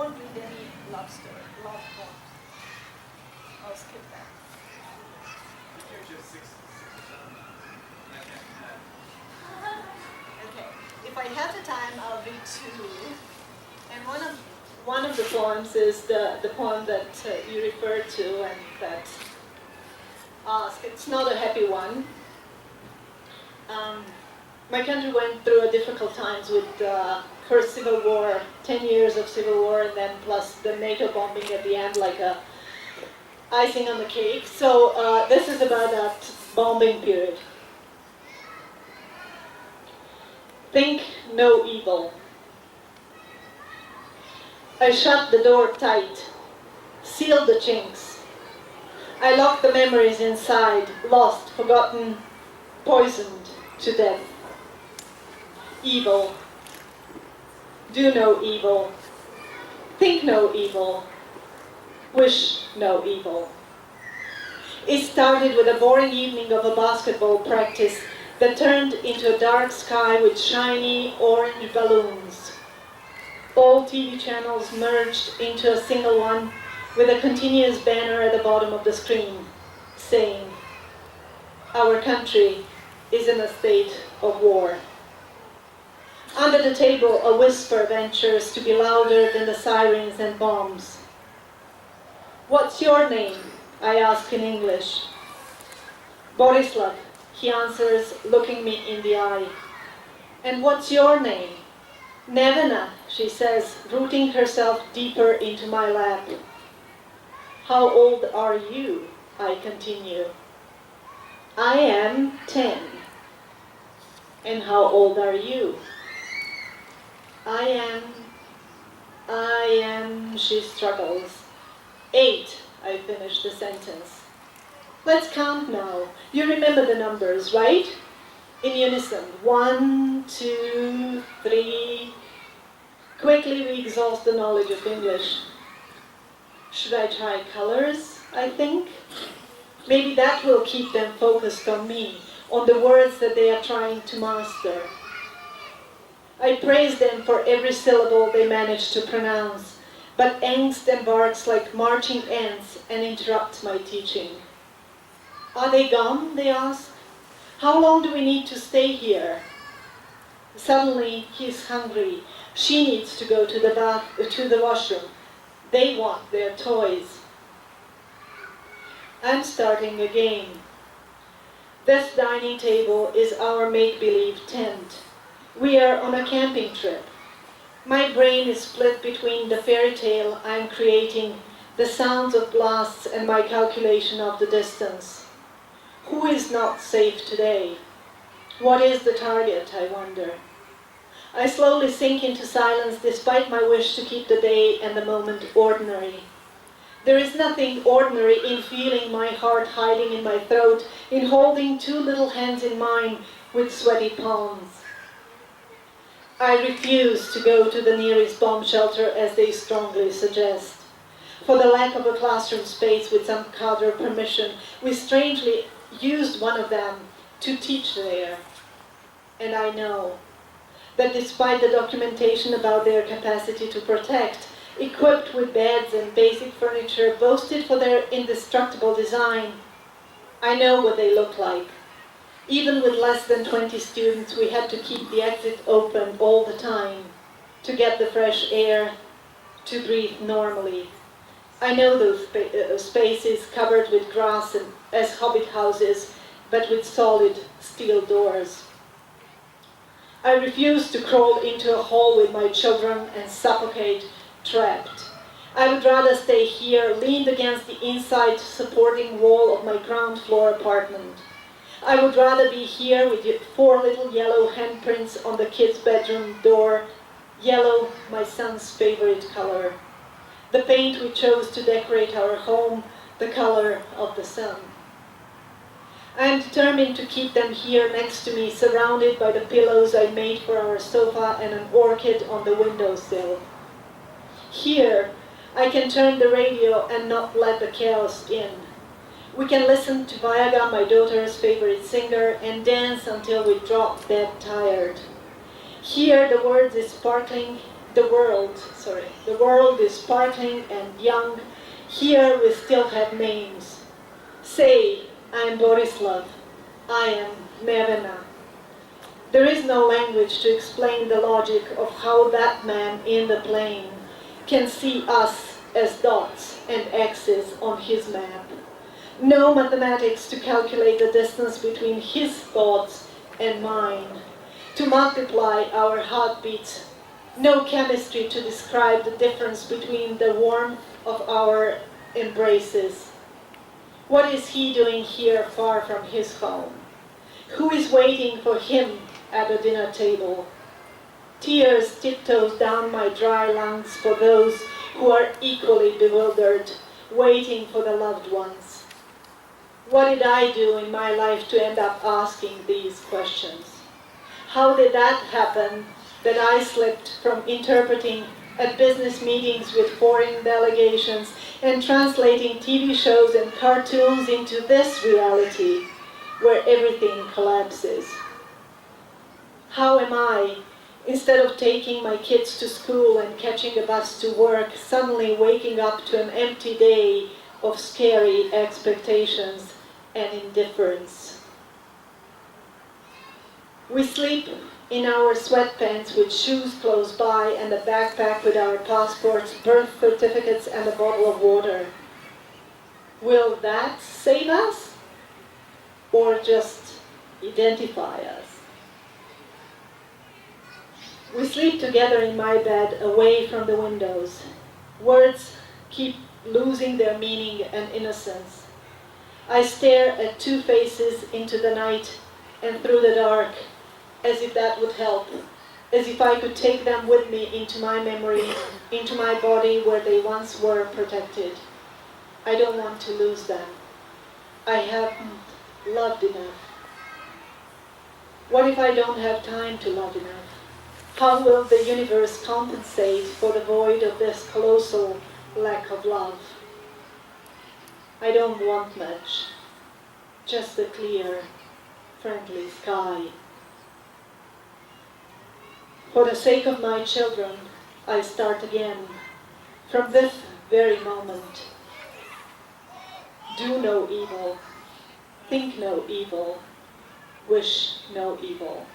won't read any love story, love poems. I'll skip that. Okay. If I have the time, I'll read two. And one of the poems is the poem that you referred to and that asked. It's not a happy one. My country went through a difficult times with her civil war, 10 years of civil war, and then plus the NATO bombing at the end, like a icing on the cake. So this is about that bombing period. Think no evil. I shut the door tight, sealed the chinks. I locked the memories inside, lost, forgotten, poisoned to death. Evil. Do no evil. Think no evil. Wish no evil. It started with a boring evening of a basketball practice that turned into a dark sky with shiny orange balloons. All TV channels merged into a single one with a continuous banner at the bottom of the screen saying, "Our country is in a state of war." Under the table, a whisper ventures to be louder than the sirens and bombs. "What's your name?" I ask in English. "Borislav," he answers, looking me in the eye. "And what's your name?" "Nevena," she says, rooting herself deeper into my lap. "How old are you?" I continue. "I am 10. "And how old are you?" I am, she struggles. 8, I finish the sentence. "Let's count now. You remember the numbers, right?" In unison, 1, 2, 3. Quickly we exhaust the knowledge of English. Should I try colors, I think? Maybe that will keep them focused on me, on the words that they are trying to master. I praise them for every syllable they manage to pronounce, but angst embarks like marching ants and interrupts my teaching. "Are they gone?" they ask. "How long do we need to stay here?" Suddenly, he's hungry. She needs to go to the washroom. They want their toys. I'm starting a game. This dining table is our make-believe tent. We are on a camping trip. My brain is split between the fairy tale I'm creating, the sounds of blasts, and my calculation of the distance. Who is not safe today? What is the target, I wonder? I slowly sink into silence despite my wish to keep the day and the moment ordinary. There is nothing ordinary in feeling my heart hiding in my throat, in holding two little hands in mine with sweaty palms. I refuse to go to the nearest bomb shelter as they strongly suggest. For the lack of a classroom space with some cadre permission, we strangely used one of them to teach there. And I know that despite the documentation about their capacity to protect, equipped with beds and basic furniture boasted for their indestructible design, I know what they look like. Even with less than 20 students, we had to keep the exit open all the time to get the fresh air, to breathe normally. I know those spaces covered with grass and as hobbit houses, but with solid steel doors. I refuse to crawl into a hall with my children and suffocate, trapped. I would rather stay here, leaned against the inside supporting wall of my ground floor apartment. I would rather be here with 4 little yellow handprints on the kids' bedroom door. Yellow, my son's favorite color. The paint we chose to decorate our home, the color of the sun. I am determined to keep them here next to me, surrounded by the pillows I made for our sofa and an orchid on the windowsill. Here, I can turn the radio and not let the chaos in. We can listen to Vayaga, my daughter's favorite singer, and dance until we drop dead tired. Here the words is sparkling The world is sparkling and young. Here we still have names. Say, I'm Borislav. I am Nevena. There is no language to explain the logic of how that man in the plane can see us as dots and X's on his map. No mathematics to calculate the distance between his thoughts and mine, to multiply our heartbeats. No chemistry to describe the difference between the warmth of our embraces. What is he doing here far from his home? Who is waiting for him at the dinner table? Tears tiptoes down my dry lungs for those who are equally bewildered, waiting for the loved ones. What did I do in my life to end up asking these questions? How did that happen that I slipped from interpreting at business meetings with foreign delegations and translating TV shows and cartoons into this reality where everything collapses? How am I, instead of taking my kids to school and catching a bus to work, suddenly waking up to an empty day of scary expectations and indifference? We sleep in our sweatpants with shoes close by and a backpack with our passports, birth certificates, and a bottle of water. Will that save us? Or just identify us? We sleep together in my bed, away from the windows. Words keep losing their meaning and innocence. I stare at two faces into the night and through the dark, as if that would help, as if I could take them with me into my memory, into my body where they once were protected. I don't want to lose them. I haven't loved enough. What if I don't have time to love enough? How will the universe compensate for the void of this colossal lack of love? I don't want much, just a clear, friendly sky. For the sake of my children, I start again, from this very moment. Do no evil, think no evil, wish no evil.